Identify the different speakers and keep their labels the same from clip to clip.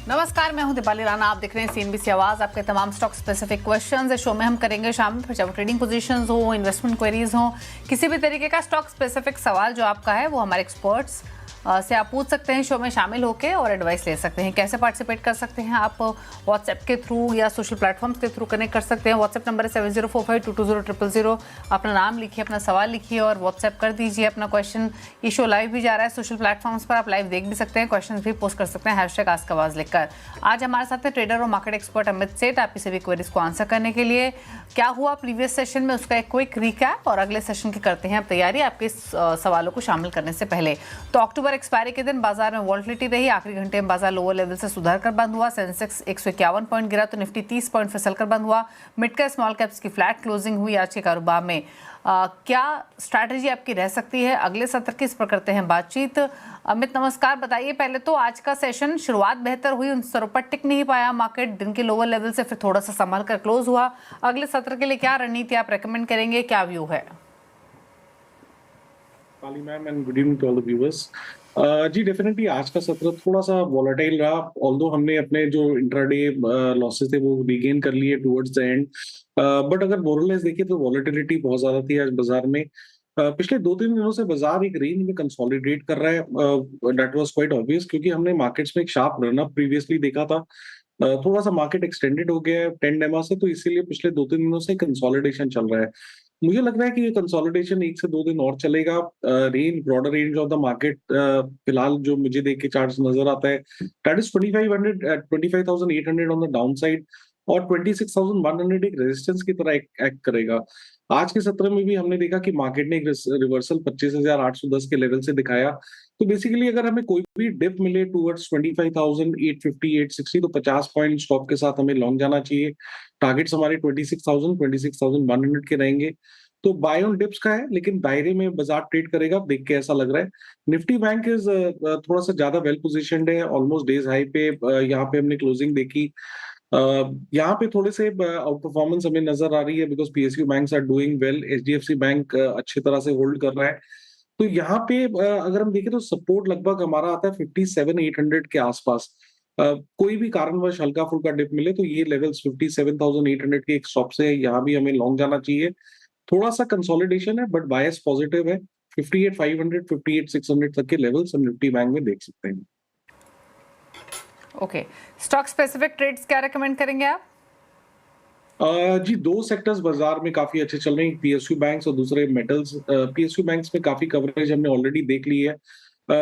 Speaker 1: नमस्कार, मैं हूं दीपाली राणा। आप देख रहे हैं सीएनबीसी आवाज। आपके तमाम स्टॉक स्पेसिफिक क्वेश्चंस इस शो में हम करेंगे शामिल, फिर चाहे वो ट्रेडिंग पोजीशंस हो, इन्वेस्टमेंट क्वेरीज हो, किसी भी तरीके का स्टॉक स्पेसिफिक सवाल जो आपका है वो हमारे एक्सपर्ट्स से आप पूछ सकते हैं शो में शामिल होकर और एडवाइस ले सकते हैं। कैसे पार्टिसिपेट कर सकते हैं आप? व्हाट्सएप के थ्रू या सोशल प्लेटफॉर्म्स के थ्रू कनेक्ट कर सकते हैं। व्हाट्सएप नंबर है 7045220000। अपना नाम लिखिए, अपना सवाल लिखिए और व्हाट्सएप कर दीजिए अपना क्वेश्चन। ये शो लाइव भी जा रहा है सोशल प्लेटफॉर्म्स पर, आप लाइव देख भी सकते हैं, क्वेश्चन भी पोस्ट कर सकते हैं #आस्कआवाज लिखकर। आज हमारे साथ है ट्रेडर और मार्केट एक्सपर्ट अमित सेठ, आपकी सभी क्वेरीज को आंसर करने के लिए। क्या हुआ प्रीवियस सेशन में उसका एक क्विक रिकैप और अगले सेशन की करते हैं अब तैयारी आपके सवालों को शामिल करने से पहले। तो अक्टूबर एक्सपायरी के दिन बाजार में वॉलेटिलिटी रही। आखिरी घंटे में बाजार लोअर लेवल से सुधार कर बंद हुआ। सेंसेक्स 151 पॉइंट गिरा तो निफ्टी 30 पॉइंट फिसल कर बंद हुआ। मिड कैप स्मॉल कैप्स की फ्लैट क्लोजिंग हुई आज के कारोबार में। क्या स्ट्रैटेजी आपकी रह सकती है अगले सत्र की, इस पर करते हैं बातचीत। अमित नमस्कार, बताइए पहले तो आज का सेशन शुरुआत बेहतर हुई, उन स्तरों पर टिक नहीं पाया मार्केट, दिन के लोअर लेवल से फिर थोड़ा सा संभल कर क्लोज हुआ। अगले सत्र के लिए क्या रणनीति आप रेकमेंड करेंगे, क्या व्यू है?
Speaker 2: Pali ma'am and good evening to all the viewers. जी डेफिनेटली आज का सत्र थोड़ा सा वॉलेटाइल रहा, ऑल्दो हमने अपने जो इंट्राडे लॉसेस थे वो रिगेन कर लिए टुवर्ड्स द एंड, बट अगर मोरलेस देखिए तो वॉलेटिलिटी बहुत ज्यादा थी आज बाजार में। पिछले 2-3 दिनों से बाजार एक रेंज में कंसोलिडेट कर रहा है। दैट वाज क्वाइट ऑब्वियस क्योंकि हमने मार्केट्स में एक शार्प रन अप प्रीवियसली देखा था। थोड़ा सा मार्केट एक्सटेंडेड हो गया है 10 डेमा से, तो इसीलिए पिछले 2-3 दिनों से कंसोलिडेशन चल रहा है। मुझे लग रहा है कि ये कंसोलिडेशन 1 से 2 दिन और चलेगा। Range broader range of the market फिलहाल जो मुझे देख के चार्ट्स नजर आता है that is 25,800 on the down side और 26,100 एक रेजिस्टेंस की तरह एक्ट करेगा। आज के सत्र में भी हमने देखा कि मार्केट ने एक रिवर्सल 25,810 के लेवल से दिखाया। तो बेसिकली अगर हमें कोई भी डिप मिले टुवर्ड्स 25,850 860 तो 50 पॉइंट स्टॉप के साथ हमें लॉन्ग जाना चाहिए। टारगेट्स हमारे 26,000 26,100 के रहेंगे। तो बाय ऑन डिप्स का है, लेकिन दायरे में बाजार ट्रेड करेगा देख के ऐसा लग रहा है। निफ्टी बैंक इज थोड़ा सा ज्यादा वेल पोजिशनड है, ऑलमोस्ट डेज हाई पे यहाँ पे हमने क्लोजिंग देखी। यहाँ पे थोड़े से आउट परफॉर्मेंस हमें नजर आ रही है because PSU banks are doing well, HDFC bank अच्छी तरह से होल्ड कर रहा है। तो यहाँ पे अगर हम देखें तो सपोर्ट लगभग हमारा आता है 57,800 के आसपास। कोई भी कारणवश हल्का फुल्का डिप मिले तो ये लेवल्स 57,800 के एक स्टॉप से यहाँ भी हमें लॉन्ग जाना चाहिए। थोड़ा सा कंसोलिडेशन है बट बायस पॉजिटिव है। 58,500 58,600 तक के लेवल्स हम निफ्टी बैंक में देख सकते हैं।
Speaker 1: ओके, स्टॉक स्पेसिफिक ट्रेड्स क्या रेकमेंड करेंगे आप?
Speaker 2: जी 2 सेक्टर्स बाजार में काफी अच्छे चल रहे हैं, पीएसयू बैंक्स और दूसरे मेटल्स। पीएसयू बैंक्स में काफी कवरेज हमने ऑलरेडी देख ली है,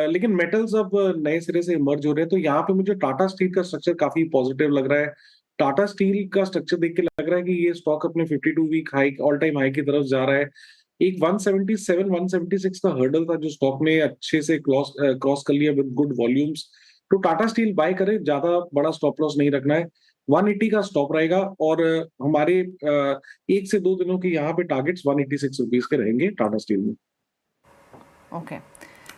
Speaker 2: लेकिन मेटल्स अब नए सिरे से इमर्ज हो रहे हैं। तो यहाँ पे मुझे टाटा स्टील का स्ट्रक्चर काफी पॉजिटिव लग रहा है। टाटा स्टील का स्ट्रक्चर देख के लग रहा है कि ये स्टॉक अपने 52 week high all time high की तरफ जा रहा है। एक 177 176 का हर्डल था जो स्टॉक ने अच्छे से क्रॉस कर लिया विद गुड वॉल्यूम्स। तो टाटा स्टील बाय करे, ज्यादा बड़ा स्टॉप लॉस नहीं रखना है। 180 का स्टॉप रहेगा और हमारे 1 से 2 दिनों के यहाँ पे टारगेट्स 186 रुपीज के रहेंगे टाटा स्टील में।
Speaker 1: ओके,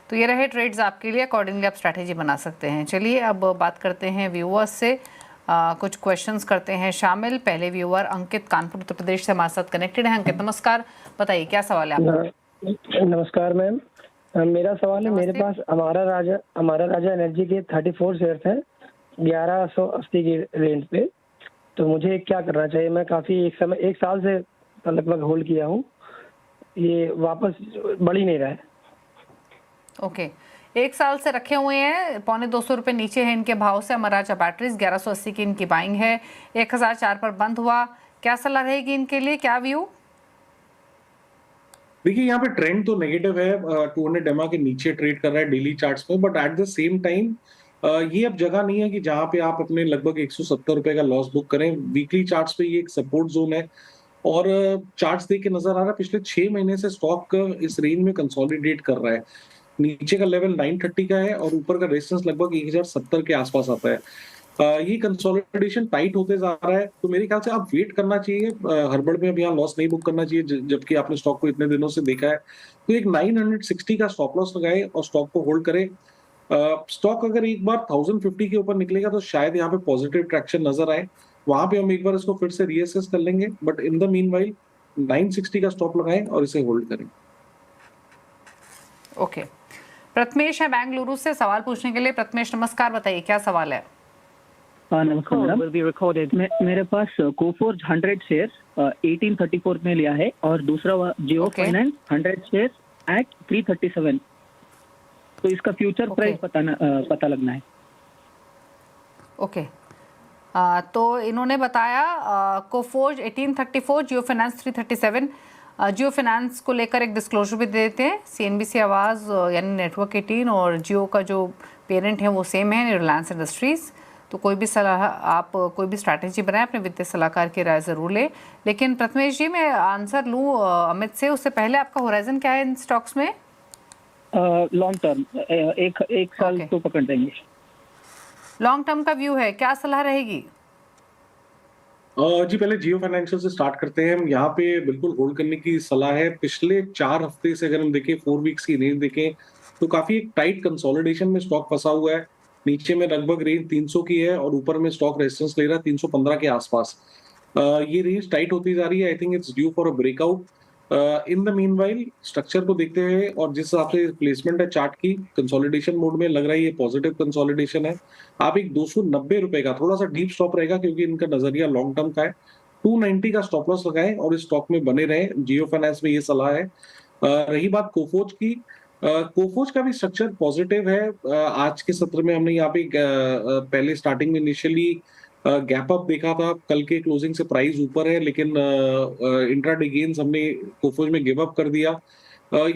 Speaker 1: तो ये रहे ट्रेड्स आपके लिए, अकॉर्डिंगली आप स्ट्रैटेजी बना सकते हैं। चलिए अब बात करते हैं व्यूअर्स से, कुछ क्वेश्चंस करते हैं शामिल। पहले व्यूअर अंकित कानपुर उत्तर प्रदेश से हमारे साथ कनेक्टेड है। अंकित नमस्कार, बताइए क्या सवाल है आपका?
Speaker 3: नमस्कार मैम, मेरा सवाल है, मेरे पास हमारा राजा एनर्जी के 34 शेयर्स हैं 1180 की रेंज पे, तो मुझे क्या करना चाहिए? मैं काफी एक साल से लगभग होल्ड किया हूँ, ये वापस बढ़ ही नहीं रहा है।
Speaker 1: ओके, 1 साल से रखे हुए हैं, 250 रुपये नीचे है इनके भाव से। अमर राजा बैटरीज 1180 की इनकी बाइंग है, 1004 पर बंद हुआ। क्या सलाह रहेगी इनके लिए, क्या व्यू?
Speaker 2: देखिए यहाँ पे ट्रेंड तो नेगेटिव है, 200 डेमा के नीचे ट्रेड कर रहा है डेली चार्ट्स में, but at the same time ये अब जगह नहीं है कि जहां पे आप अपने लगभग 170 रुपए का लॉस बुक करें। वीकली चार्ट्स पे ये एक सपोर्ट जोन है और चार्ट्स देख के नजर आ रहा है पिछले 6 महीने से स्टॉक इस रेंज में कंसोलिडेट कर रहा है। नीचे का लेवल 930 का है और ऊपर का रेजिस्टेंस लगभग 1070 के आसपास आता है। ये कंसोलिडेशन टाइट होते जा रहा है, तो मेरे ख्याल से आप वेट करना चाहिए। हड़बड़ में अब यहाँ लॉस नहीं बुक करना चाहिए, जबकि आपने स्टॉक को इतने दिनों से देखा है। तो एक 960 का स्टॉप लॉस लगाए और स्टॉक को होल्ड करें। स्टॉक अगर एक बार 1050 के ऊपर निकलेगा तो शायद यहाँ पे पॉजिटिव ट्रैक्शन नजर आए, वहां पे हम एक बार इसको फिर से रीअसेस कर लेंगे, बट इन द मीनवाइल 960 का स्टॉप लगाएं और इसे होल्ड करें।
Speaker 1: ओके, प्रथमेश है बेंगलुरु से सवाल पूछने के लिए। प्रथमेश नमस्कार, बताइए क्या सवाल है?
Speaker 4: नमस्कार मैडम। मेरे पास कोफोर्ज 100 शेयर 1834 में लिया है और दूसरा जियो
Speaker 1: Okay.
Speaker 4: Finance 100 share eight 337। तो इसका फ्यूचर
Speaker 1: Okay.
Speaker 4: प्राइस पता लगना है।
Speaker 1: ओके तो इन्होंने बताया कोफोर्ज 1834, जियो फाइनेंस 337। जियो फाइनेंस को लेकर एक डिस्क्लोजर भी दे देते हैं। सीएनबीसी आवाज़ यानी नेटवर्क 18 और जियो का जो पेरेंट है वो सेम है, रिलायंस इंडस्ट्रीज़। तो कोई भी सलाह, आप कोई भी स्ट्रैटेजी बनाएं, अपने वित्तीय सलाहकार की राय ज़रूर लें। लेकिन प्रथमेश जी, मैं आंसर लूँ अमित से, उससे पहले आपका होराइजन क्या है इन स्टॉक्स में?
Speaker 4: लॉन्ग टर्म एक साल
Speaker 1: Okay.
Speaker 4: तो पकड़ देंगे।
Speaker 1: लॉन्ग टर्म का व्यू है, क्या सलाह रहेगी?
Speaker 2: जी पहले जियो फाइनेंशियल से स्टार्ट करते हैं। हम यहाँ पे बिल्कुल होल्ड करने की सलाह है। पिछले 4 हफ्ते से अगर हम देखें, 4 वीक्स की रेंज देखें, तो काफी एक टाइट कंसोलिडेशन में स्टॉक फंसा हुआ है। नीचे में लगभग रेंज 300 की है और ऊपर में स्टॉक रेजिस्टेंस ले रहा है 315 के आसपास। ये रेंज टाइट होती जा रही है। I think it's due for a breakout. In the meanwhile structure को देखते हुए और जिस हिसाब से प्लेसमेंट है चार्ट की, कंसोलिडेशन मोड में लग रहा है, ये पॉजिटिव कंसोलिडेशन है। आप एक 290 रुपए का थोड़ा सा डीप स्टॉप रहेगा क्योंकि इनका नजरिया लॉन्ग टर्म का है। 290 का स्टॉप लॉस लगाएं और इस स्टॉक में बने रहें। जियो फाइनेंस में ये सलाह है। रही बात कोफोर्ज की, कोफोर्ज का भी स्ट्रक्चर पॉजिटिव है। आज के सत्र में हमने यहाँ पे पहले स्टार्टिंग में इनिशियली गैप अप देखा था। कल के क्लोजिंग से प्राइस ऊपर है, लेकिन इंट्राडे गेन्स हमने कोफोर्ज में गिव अप कर दिया।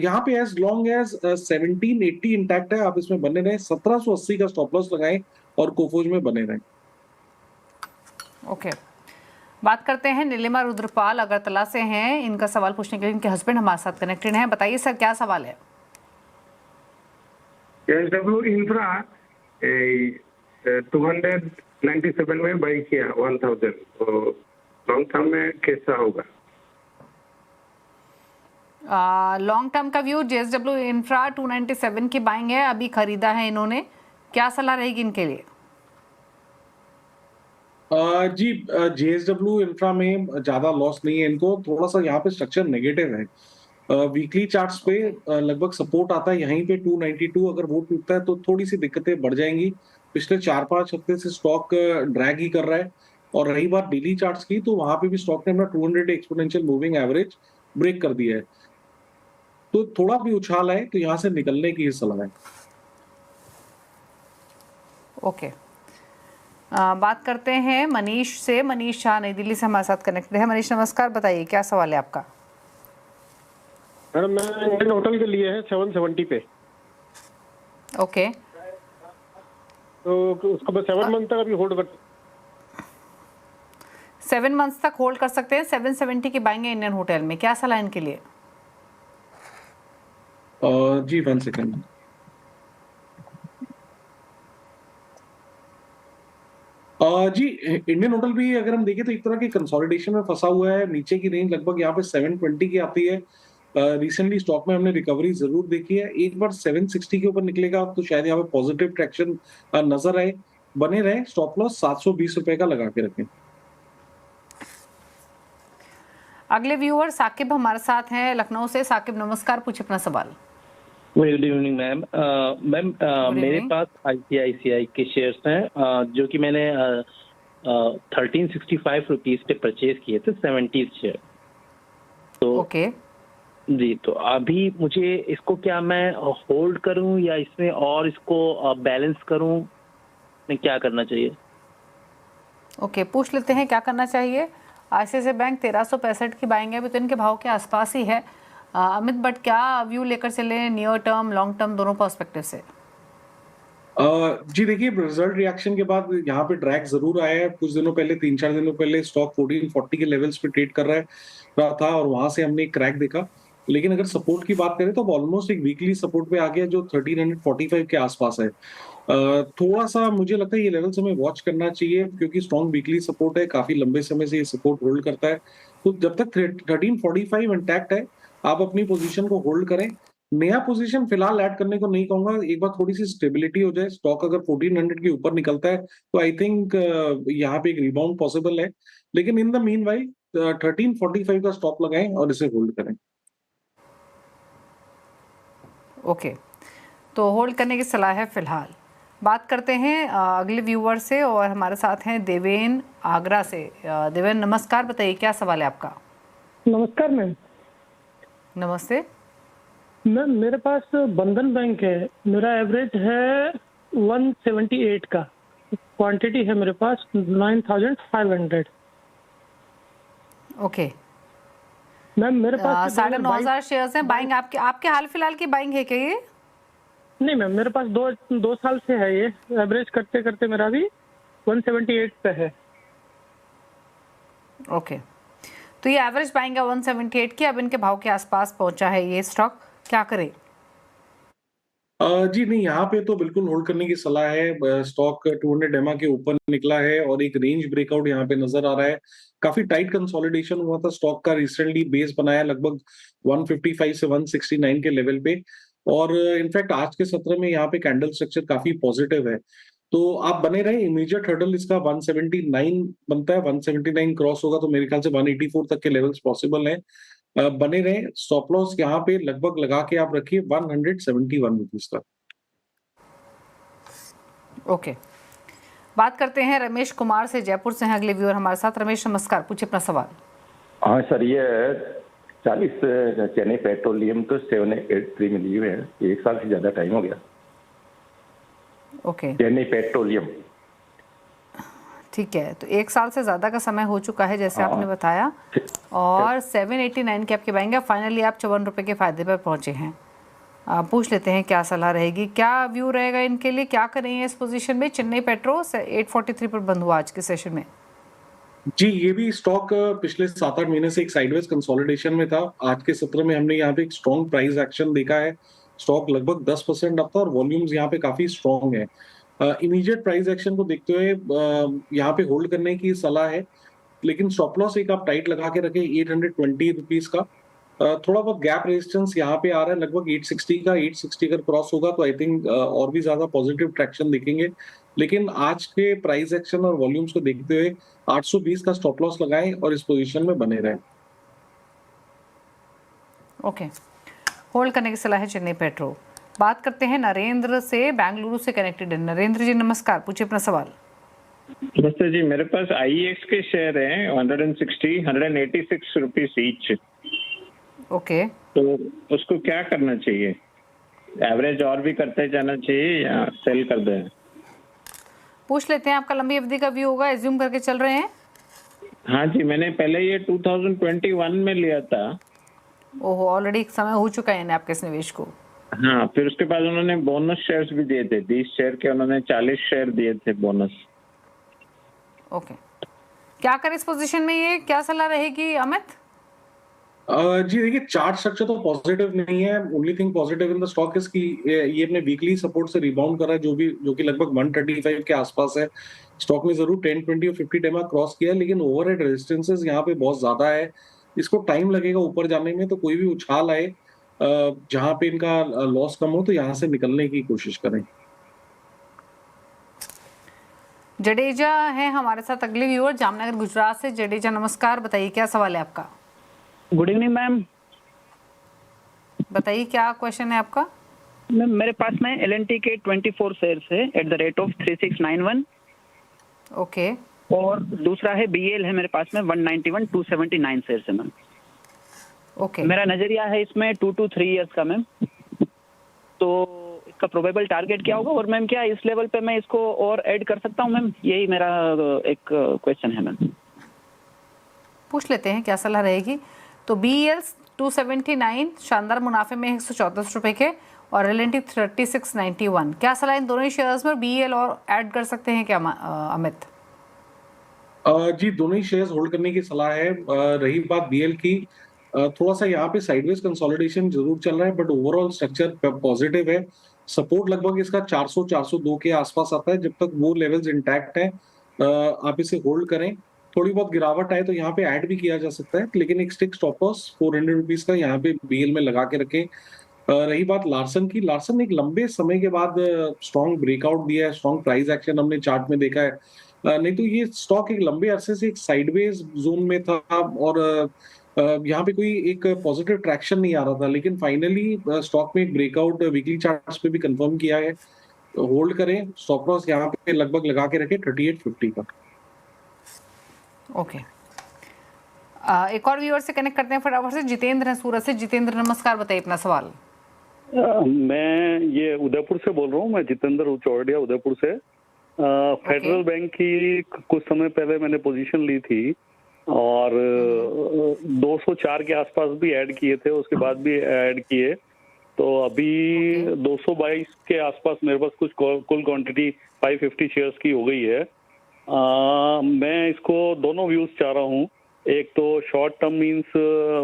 Speaker 2: यहाँ पे एज लॉन्ग एज 1780 इंटैक्ट है, आप इसमें बने रहें। 1780 का स्टॉप लॉस लगाएं और कोफोर्ज में बने रहें।
Speaker 1: ओके बात करते हैं नीलिमा रुद्रपाल अगरतला से हैं। इनका सवाल पूछने के लिए इनके हस्बैंड हमारे साथ कनेक्टेड हैं। बताइए सर, क्या सवाल है?
Speaker 5: JSW इंफ्रा 297 में बाई किया 1000, तो लॉन्ग टर्म में कैसा होगा?
Speaker 1: लॉन्ग टर्म का व्यू, जेएसडब्ल्यू इंफ्रा 297 की बाइंग है, अभी खरीदा है इन्होंने। क्या सलाह रहेगी इनके लिए?
Speaker 2: जी जेएसडब्ल्यू इंफ्रा में ज्यादा लॉस नहीं है इनको। थोड़ा सा यहाँ पे स्ट्रक्चर नेगेटिव है। वीकली चार्ट्स पे लगभग सपोर्ट आता है यहीं पे 292। अगर वो टूटता है तो थोड़ी सी दिक्कतें बढ़ जाएंगी। पिछले 4-5 हफ्ते से स्टॉक ड्रैग ही कर रहा है। और रही बात डेली चार्ट्स की, तो वहां पे भी स्टॉक ने अपना 200 एक्सपोनेंशियल मूविंग एवरेज ब्रेक कर दिया है। तो थोड़ा भी उछाल है तो यहाँ से निकलने की ही सलाह है।
Speaker 1: ओके बात करते हैं मनीष से। मनीष शाह नई दिल्ली से हमारे साथ कनेक्टेड है। मनीष नमस्कार, बताइए क्या सवाल है आपका?
Speaker 6: मैडम मैं इंडियन होटल के लिए है 770 पे।
Speaker 1: ओके
Speaker 6: तो उसको मैं 7 मंथ तक अभी होल्ड कर
Speaker 1: 7 मंथ्स तक होल्ड कर सकते हैं। 770 की बाइंग है इंडियन होटल में, क्या सलाह इनके लिए?
Speaker 2: जी 1 सेकेंड। जी इंडियन होटल भी अगर हम देखें तो एक तरह की कंसोलिडेशन में फंसा हुआ है। नीचे की रेंज लगभग यहाँ पे 720 की आती है। रिसेंटली स्टॉक में हमने रिकवरी जरूर देखी है। एक बार 760 के ऊपर निकलेगा तो शायद यहाँ पे पॉजिटिव ट्रैक्शन नजर आए। बने रहे, स्टॉप लॉस 720 रुपए का लगा के रखें।
Speaker 1: अगले व्यूअर साकिब हमारे साथ हैं लखनऊ से। साकिब नमस्कार, पूछे अपना सवाल।
Speaker 7: Good evening ma'am. मैम मेरे पास ICICI के शेयर्स हैं जो कि मैंने 1365 रुपीज पे परचेज किए थे, 70 शेयर। तो
Speaker 1: ओके
Speaker 7: जी, तो अभी मुझे इसको क्या मैं होल्ड करूं या इसमें और इसको बैलेंस करूं, मैं क्या करना चाहिए?
Speaker 1: ओके पूछ लेते हैं क्या करना चाहिए। ICICI बैंक 1365 की बाइंग है, अभी तो इनके भाव के आसपास ही है। अमित बट क्या व्यू लेकर चले नियर टर्म लॉन्ग टर्म दोनों पर्सपेक्टिव से?
Speaker 2: जी देखिए, रिजल्ट रिएक्शन के बाद यहाँ पे ड्रैग जरूर आया है। कुछ दिनों पहले, 3-4 दिनों पहले स्टॉक 1440 के लेवल्स पे ट्रेड कर रहा था और वहां से हमने एक क्रैक देखा। लेकिन अगर सपोर्ट की बात करें तो ऑलमोस्ट एक वीकली सपोर्ट पे आ गया जो 1345 के आसपास है। थोड़ा सा मुझे लगता है ये लेवल्स हमें वॉच करना चाहिए क्योंकि स्ट्रॉन्ग वीकली सपोर्ट है, काफी लंबे समय से ये सपोर्ट होल्ड करता है। तो जब तक 1345 इंटैक्ट है, आप अपनी पोजीशन को होल्ड करें। नया पोजीशन फिलहाल ऐड करने को नहीं कहूंगा। एक बार थोड़ी सी स्टेबिलिटी हो जाए, स्टॉक अगर 1400 के ऊपर निकलता है तो आई थिंक यहाँ पे एक रिबाउंड पॉसिबल है। लेकिन इन द मीनवाइल 1345 का स्टॉप लगाएं और इसे होल्ड करें।
Speaker 1: ओके तो होल्ड करने की सलाह है फिलहाल। बात करते हैं अगले व्यूअर से और हमारे साथ हैं देवेन आगरा से। देवेन नमस्कार, बताइए क्या सवाल है आपका।
Speaker 3: नमस्कार मैम।
Speaker 1: नमस्ते
Speaker 3: मैम मेरे पास बंधन बैंक है, मेरा एवरेज है 178 का, क्वांटिटी है मेरे पास 9500।
Speaker 1: ओके।
Speaker 3: मैम मेरे पास
Speaker 1: 9,500 शेयर्स हैं। बाइंग आपके हाल फिलहाल की बाइंग है क्या ये?
Speaker 3: नहीं मैम, मेरे पास दो साल से है ये, एवरेज करते करते मेरा भी 178 पे है।
Speaker 1: ओके, तो ये एवरेज बाइंग है 178 की, अब इनके भाव के आसपास पहुंचा है ये स्टॉक, क्या करें?
Speaker 2: जी नहीं, यहाँ पे तो बिल्कुल होल्ड करने की सलाह है। स्टॉक 200 डेमा के ऊपर निकला है और एक रेंज ब्रेकआउट यहाँ पे नजर आ रहा है। काफी टाइट कंसोलिडेशन हुआ था स्टॉक का, रिसेंटली बेस बनाया लगभग 155 से 169 के लेवल पे, और इनफैक्ट आज के सत्र में यहाँ पे कैंडल स्ट्रक्चर काफी पॉजिटिव है। तो आप बने रहे, इमीडिएट हर्डल इसका 179 बनता है, 179 क्रॉस होगा तो मेरे ख्याल से 184 तक के लेवल्स पॉसिबल है। बने रहे, स्टॉप लॉस यहाँ पे लगभग लगा के आप रखिए 171 रुपीज तक।
Speaker 1: ओके, बात करते हैं रमेश कुमार से, जयपुर से हैं अगले व्यूअर हमारे साथ। रमेश नमस्कार, पूछिए अपना सवाल।
Speaker 8: हाँ सर, ये 40 चेन्नई पेट्रोलियम तो 783 में ली हुई है, 1 साल से ज्यादा टाइम हो गया।
Speaker 1: Okay,
Speaker 8: Chennai petroleum.
Speaker 1: ठीक है, तो 1 साल से ज़्यादा का समय हो चुका है जैसे आपने बताया, और 789 के आपके बाइंग है। फाइनली आप 54 रुपये के फायदे पर पहुंचे हैं। पूछ लेते हैं क्या सलाह रहेगी, क्या व्यू रहेगा इनके लिए, क्या करेंगे इस पोजीशन में। चेन्नई पेट्रो 843 पर बंद हुआ आज के सेशन में।
Speaker 2: जी, ये भी स्टॉक पिछले 7-8 महीने से एक साइडवेज कंसोलिडेशन में था। आज के सत्र में हमने यहाँ पे एक स्ट्रॉन्ग प्राइस एक्शन देखा है। स्टॉक लगभग 10% अप था और वॉल्यूम्स यहाँ पे काफी स्ट्रॉन्ग है। इमीडिएट प्राइस एक्शन को देखते हुए यहाँ पे होल्ड करने की सलाह है, लेकिन स्टॉप लॉस एक आप टाइट लगा के रखें 820 रुपीज का। थोड़ा बहुत गैप रेजिस्टेंस यहाँ पे आ रहा है लगभग 860 का। 860 अगर क्रॉस होगा तो आई थिंक और भी ज्यादा पॉजिटिव ट्रैक्शन देखेंगे, लेकिन आज के प्राइस एक्शन और वॉल्यूम्स को देखते हुए 820 का स्टॉप लॉस लगाएं और इस पोजीशन में बने रहें।
Speaker 1: ओके, होल्ड करने की सलाह है चेन्नई पेट्रो। बात करते हैं नरेंद्र से, बेंगलुरु से कनेक्टेड है। नरेंद्र जी नमस्कार, पूछिए अपना सवाल।
Speaker 9: नमस्ते जी, मेरे पास IEX के शेयर हैं 186 रुपीज ईच।
Speaker 1: ओके,
Speaker 9: तो उसको क्या करना चाहिए? एवरेज और भी करते जाना चाहिए या सेल कर दें?
Speaker 1: पूछ लेते हैं, आपका लंबी अवधि का व्यू होगा, एज्यूम करके चल रहे हैं?
Speaker 9: हाँ जी, मैंने पहले ये 2021 में लिया था।
Speaker 1: ओहो, ऑलरेडी एक समय हो चुका है यानी आपके इस निवेश को।
Speaker 9: हाँ, फिर उसके बाद उन्होंने बोनस शेयर्स भी दिए थे, 20 शेयर के उन्होंने 40 शेयर दिए थे बोनस।
Speaker 1: ओके, क्या करें इस पोजीशन में, ये क्या सलाह रहेगी अमित?
Speaker 2: जी देखिए, चार्ट स्ट्रक्चर तो पॉजिटिव नहीं है। Only thing positive in the stock is कि ये अपने वीकली सपोर्ट से रिबाउंड कर रहा है, जो कि लगभग 135 के आसपास है। स्टॉक ने जरूर 10, 20 और 50 डेमा क्रॉस किया, लेकिन ओवरहेड रेजिस्टेंसेस यहाँ पे बहुत ज्यादा है। इसको टाइम लगेगा ऊपर जाने में, तो कोई भी उछाल आए जहां पे इनका लॉस कम हो तो यहाँ से निकलने की कोशिश करें।
Speaker 1: जडेजा है हमारे साथ अगले व्यूअर, जामनगर गुजरात से। जडेजा नमस्कार, बताइए क्या सवाल है आपका।
Speaker 4: Good evening ma'am.
Speaker 1: बताइए क्या क्वेश्चन है आपका।
Speaker 4: मैम मेरे पास में LNT के 24 शेयर्स है at the rate of 3691।
Speaker 1: Okay,
Speaker 4: और दूसरा है BL है मेरे पास में 191 279 शेयर्स है मैम।
Speaker 1: ओके,
Speaker 4: मेरा नजरिया है इसमें 2 to 3 इयर्स का मैम। तो इसका प्रोबेबल टारगेट क्या होगा, और मैम क्या इस लेवल पे मैं इसको और ऐड कर सकता हूँ मैम? यही मेरा एक क्वेश्चन है मैम।
Speaker 1: पूछ लेते हैं क्या सलाह रहेगी। तो BL 279 शानदार मुनाफे में 134 रुपए के, और LNT 3691। क्या सलाह इन दोनों ही शेयर्स में BL और ऐड कर सकते हैं क्या अमित?
Speaker 2: जी, दोनों ही शेयर्स होल्ड करने की सलाह है। रही बात BL की, थोड़ा सा यहाँ पे साइडवेज कंसोलिडेशन जरूर चल रहा है, बट ओवरऑल स्ट्रक्चर पॉजिटिव है। सपोर्ट लगभग इसका 400-402 के आसपास आता है। जब तक वो लेवल्स इंटैक्ट है आप इसे होल्ड करें। थोड़ी बहुत गिरावट आए तो यहाँ पे ऐड भी किया जा सकता है, लेकिन एक स्टिक स्टॉप लॉस 400 रुपीज का यहाँ पे BL में लगा के रखें। रही बात लार्सन की, लार्सन ने एक लंबे समय के बाद स्ट्रॉन्ग ब्रेकआउट दिया है, स्ट्रॉन्ग प्राइस एक्शन हमने चार्ट में देखा है। नहीं तो ये स्टॉक एक लंबे अरसे से एक साइडवेज जोन में था और यहाँ पे कोई एक पॉजिटिव ट्रैक्शन नहीं आ रहा था, लेकिन फाइनली स्टॉक में एक ब्रेकआउट वीकली चार्ट्स पे भी कंफर्म किया है। होल्ड करें, स्टॉप लॉस यहाँ पे लगभग लगा के रखें 3850 का।
Speaker 1: ओके, एक और व्यूअर से कनेक्ट करते हैं फटाफट से। जितेंद्र है सूरत से। जितेंद्र नमस्कार, बताइए अपना सवाल।
Speaker 10: मैं ये उदयपुर से बोल रहा हूँ। मैं जितेंद्र चौरडिया उदयपुर से। फेडरल बैंक की कुछ समय पहले मैंने पोजीशन ली थी और 204 के आसपास भी ऐड किए थे, उसके बाद भी ऐड किए, तो अभी 222 के आसपास मेरे पास कुछ कुल क्वांटिटी 550 शेयर्स की हो गई है। मैं इसको दोनों व्यूज चाह रहा हूँ। एक तो शॉर्ट टर्म मींस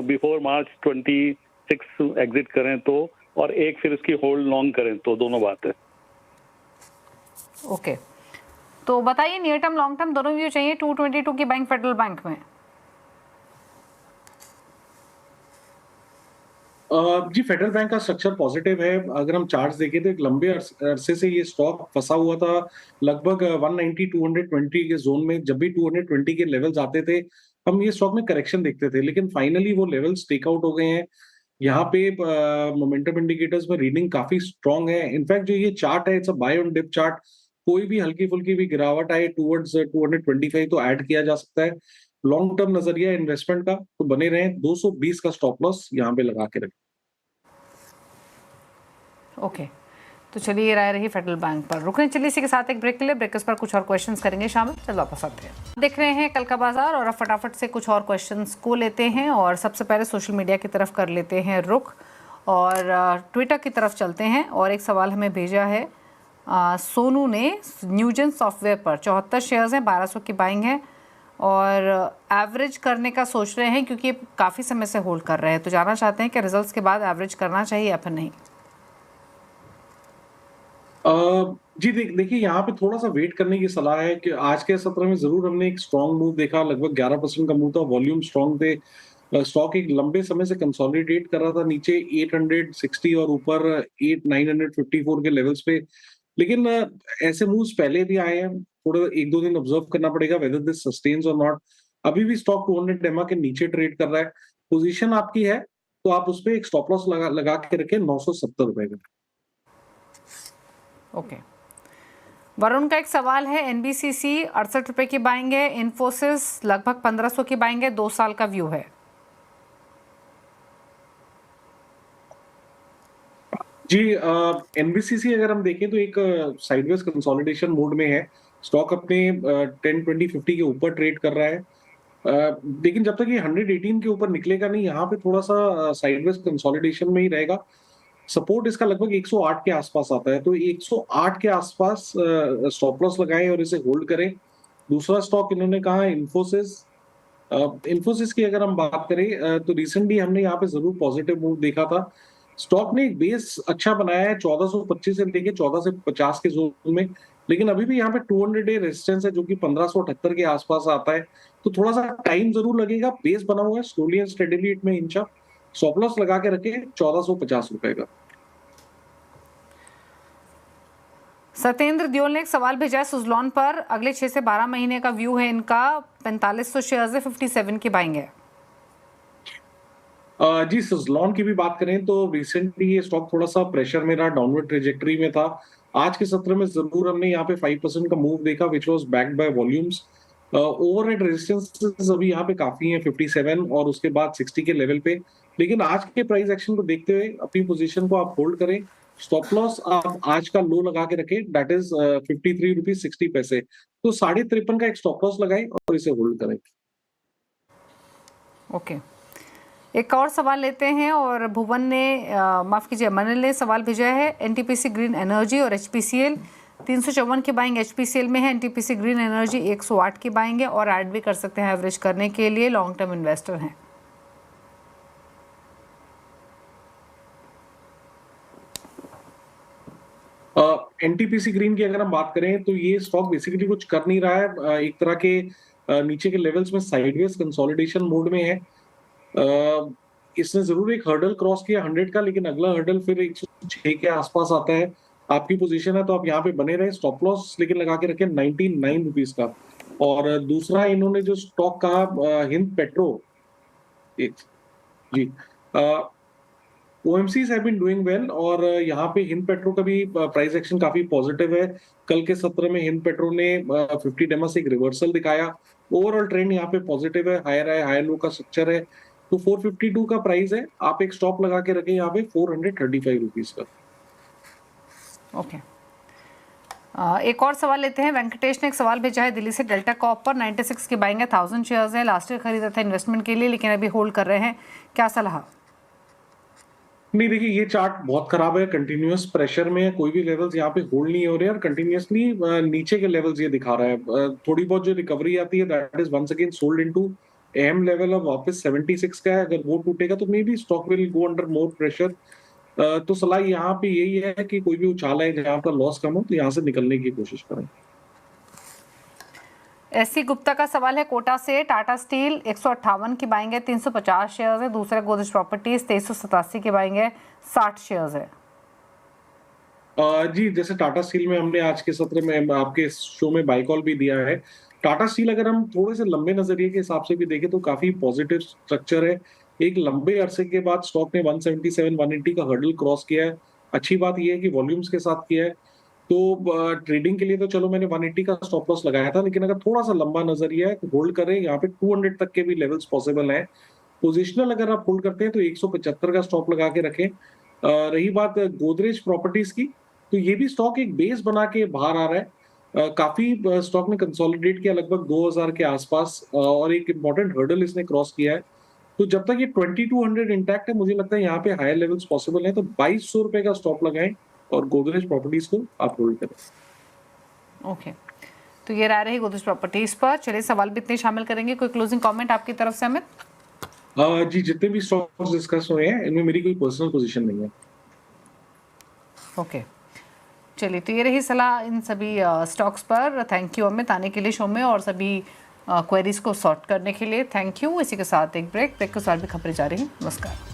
Speaker 10: बिफोर मार्च 26 एग्जिट करें तो, और एक फिर इसकी होल्ड लॉन्ग करें तो, दोनों बात है।
Speaker 1: ओके, तो बताइए नियर टर्म लॉन्ग टर्म दोनों व्यू चाहिए 222 की बैंक फेडरल बैंक में।
Speaker 2: जी फेडरल बैंक का स्ट्रक्चर पॉजिटिव है। अगर हम चार्ट्स देखें तो एक लंबे अरसे से ये स्टॉक फंसा हुआ था लगभग 190 220 के जोन में। जब भी 220 के लेवल्स आते थे हम ये स्टॉक में करेक्शन देखते थे, लेकिन फाइनली वो लेवल्स टेक आउट हो गए हैं। यहाँ पे मोमेंटम इंडिकेटर्स में रीडिंग काफी स्ट्रांग है। इनफैक्ट जो ये चार्ट है, it's a buy on dip chart. कोई भी हल्की फुल्की भी गिरावट आए टूवर्ड्स 225 तो ऐड किया जा सकता है। लॉन्ग टर्म नजरिया इन्वेस्टमेंट का तो बने रहे। 220 का स्टॉप लॉस यहाँ पे लगा के रखें।
Speaker 1: ओके, तो चलिए ये राय रही फेडरल बैंक पर। रुकने चलिए इसी के साथ एक ब्रेक के लिए। ब्रेक पर कुछ और क्वेश्चंस करेंगे शामिल। चलो वापस आते हैं। देख रहे हैं कल का बाजार और अब फटाफट से कुछ और क्वेश्चंस को लेते हैं। और सबसे पहले सोशल मीडिया की तरफ कर लेते हैं रुख और ट्विटर की तरफ चलते हैं। और एक सवाल हमें भेजा है सोनू ने न्यूजन सॉफ्टवेयर पर। 74 शेयर्स हैं, 1200 की बाइंग है और एवरेज करने का सोच रहे हैं क्योंकि काफ़ी समय से होल्ड कर रहे हैं। तो जानना चाहते हैं कि रिजल्ट्स के बाद एवरेज करना चाहिए या फिर नहीं।
Speaker 2: जी देखिए यहाँ पे थोड़ा सा वेट करने की सलाह है कि आज के सत्र में जरूर हमने एक स्ट्रॉन्ग मूव देखा। लगभग 11% का मूव था, वॉल्यूम स्ट्रॉन्ग थे। स्टॉक एक लंबे समय से कंसोलिडेट कर रहा था नीचे 860 और ऊपर 954 के लेवल्स पे। लेकिन ऐसे मूव्स पहले भी आए हैं। थोड़ा 1-2 दिन ऑब्जर्व करना पड़ेगा वेदर दिस सस्टेन्स और नॉट। अभी भी स्टॉक 200 डेमा के नीचे ट्रेड कर रहा है। पोजीशन आपकी है तो आप उस पर एक स्टॉप लॉस लगा के रखें 970 रुपए का।
Speaker 1: ओके, वरुण का एक सवाल है। एनबीसीसी 68 रुपए की बाइंग है, इन्फोसिस लगभग 1500 की बाइंग है, 2 साल का व्यू है।
Speaker 2: जी एनबीसीसी अगर हम देखें तो एक साइडवेज कंसोलिडेशन मोड में है। स्टॉक अपने 10, 20, 50 के ऊपर ट्रेड कर रहा है। लेकिन जब तक ये 118 के ऊपर निकलेगा नहीं, यहाँ पे थोड़ा सा साइडवेज कंसोलिडेशन में ही रहेगा। सपोर्ट इसका लगभग 108 के आसपास आता है, तो 108 के आसपास स्टॉप लॉस लगाएं और इसे होल्ड करें। दूसरा स्टॉक इन्होंने कहा इन्फोसिस। इन्फोसिस की अगर हम बात करें तो रिसेंटली हमने यहाँ पे जरूर पॉजिटिव मूव देखा था। स्टॉक ने एक बेस अच्छा बनाया है 1425 से लेके 14 से 50 के जोन में, लेकिन अभी भी यहाँ पे 200 डे रेजिस्टेंस है जो कि 1578 के आसपास आता है। तो थोड़ा सा टाइम जरूर लगेगा। बेस बना हुआ है, स्लोली एंड स्टेडीली इट में इंच अप। स्टॉप लॉस लगा के रखे 1450 रुपए का।
Speaker 1: सत्येंद्र दियोल ने एक सवाल भेजा है सुजलॉन पर। अगले 6 से 12 महीने का व्यू है इनका। 4500 शेयर्स है, 57 की बाइंग है।
Speaker 2: जी सुजलॉन की भी बात करें तो रिसेंटली ये स्टॉक थोड़ा सा प्रेशर में रहा, डाउनवर्ड ट्रेजेक्टरी में था। आज के सत्र में जरूर हमने यहाँ पे 5% का मूव देखा which was backed by volumes. Overhead resistance अभी यहाँ पे काफी है 57 और उसके बाद 60 के लेवल पे। लेकिन आज के प्राइस एक्शन को देखते हुए अपनी पोजीशन को आप होल्ड करें। स्टॉप लॉस आप आज का लो लगा के रखें, दैट इज 53 रुपीज 60 पैसे। तो 53.5 का एक स्टॉप लॉस लगाएं और इसे होल्ड करें।
Speaker 1: ओके, एक और सवाल लेते हैं। और भुवन ने माफ कीजिए मनल ने सवाल भेजा है। एनटीपीसी ग्रीन एनर्जी और एचपीसीएल 354 की बाइंग एचपीसीएल में है। एनटीपीसी ग्रीन एनर्जी 108 की बाइंग है और ऐड भी कर सकते हैं एवरेज करने के लिए। लॉन्ग टर्म इन्वेस्टर हैं।
Speaker 2: एनटीपीसी ग्रीन की अगर हम बात करें तो ये स्टॉक बेसिकली कुछ कर नहीं रहा है। एक तरह के नीचे के लेवल्स में साइडवेज कंसोलिडेशन मोड में है। इसने जरूर एक हर्डल क्रॉस किया 100 का, लेकिन अगला हर्डल फिर 106 के आसपास आता है। आपकी पोजीशन है तो आप यहाँ पे बने रहे। स्टॉप लॉस लेकिन लगा के रखें 99 रुपीज का। और दूसरा इन्होंने जो स्टॉक कहा हिंद पेट्रो जी OMCs have been doing well और यहाँ पे हिंद पेट्रो का भी प्राइस एक्शन काफी पॉजिटिव है। कल के सत्र में हिंद पेट्रो ने 50 डेमा से एक रिवर्सल दिखाया। ओवरऑल ट्रेंड यहाँ पे पॉजिटिव है, हायर है, हायर लो का स्ट्रक्चर है। तो 452 का प्राइस है, आप एक स्टॉप लगा के रखें यहाँ पे 435 रुपीज का।
Speaker 1: ओके एक और सवाल लेते हैं। वेंकटेश ने एक सवाल भेजा है दिल्ली से। डेल्टा कॉपर 96 की बाइंग है, 1000 शेयर्स है, लास्ट ईयर खरीदा था इन्वेस्टमेंट के लिए लेकिन अभी होल्ड कर रहे हैं, क्या सलाह?
Speaker 2: नहीं देखिए, ये चार्ट बहुत खराब है, कंटिन्यूअस प्रेशर में है, कोई भी लेवल्स यहाँ पे होल्ड नहीं हो रहे और कंटिन्यूअसली नीचे के लेवल्स ये दिखा रहा है। थोड़ी बहुत जो रिकवरी आती है that is once again sold into M level of वापस 76 का है। अगर वो टूटेगा तो may be stock will go under more pressure. तो सलाह यहाँ पे यही है कि कोई भी उछाल है जहाँ पर लॉस कम हो तो यहाँ से निकलने की कोशिश करें।
Speaker 1: एससी गुप्ता का सवाल है कोटा से। टाटा स्टील 158 की बाइंग है, 350 शेयर्स है। दूसरा गोदरेज प्रॉपर्टीज 2387 की बाइंग है, 60 शेयर्स है।
Speaker 2: जी, जैसे टाटा स्टील में हमने आज के सत्र में आपके शो में बाय कॉल भी दिया है। टाटा स्टील अगर हम थोड़े से लंबे नजरिए के हिसाब से भी देखें तो काफी पॉजिटिव स्ट्रक्चर है। एक लंबे अरसे के बाद स्टॉक ने 177 180 का हर्डल क्रॉस किया है। अच्छी बात यह है कि वॉल्यूम्स के साथ किया है। तो ट्रेडिंग के लिए तो चलो मैंने 180 का स्टॉप लॉस लगाया था, लेकिन अगर थोड़ा सा लंबा नजरिया है तो होल्ड करें। यहाँ पे 200 तक के भी लेवल्स पॉसिबल हैं। पोजिशनल अगर आप होल्ड करते हैं तो 175 का स्टॉप लगा के रखें। रही बात गोदरेज प्रॉपर्टीज की, तो ये भी स्टॉक एक बेस बना के बाहर आ रहा है। काफी स्टॉक ने कंसोलिडेट किया लगभग 2000 के आसपास और एक इंपॉर्टेंट हर्डल इसने क्रॉस किया है। तो जब तक ये 2200 इंटैक्ट है, मुझे लगता है यहाँ पे हायर लेवल्स पॉसिबल है। तो 2200 रुपए का स्टॉप लगाएं और गोदरेज प्रॉपर्टीज को आप होल्ड करें।
Speaker 1: ओके तो ये राय रही गोदरेज प्रॉपर्टीज पर। चलिए सवाल भी इतने शामिल करेंगे। कोई क्लोजिंग कमेंट आपकी तरफ से अमित?
Speaker 2: जी, जितने भी स्टॉक्स डिस्कस हुए हैं इनमें मेरी कोई पर्सनल पोजीशन नहीं है।
Speaker 1: ओके चलिए तो ये रही सलाह इन सभी स्टॉक्स पर। थैंक यू अमित आने के लिए शो में और सभी क्वेरीज को सॉर्ट करने के लिए। Thank you. इसी के साथ एक ब्रेक के साथ भी खबरें जारी हैं। नमस्कार।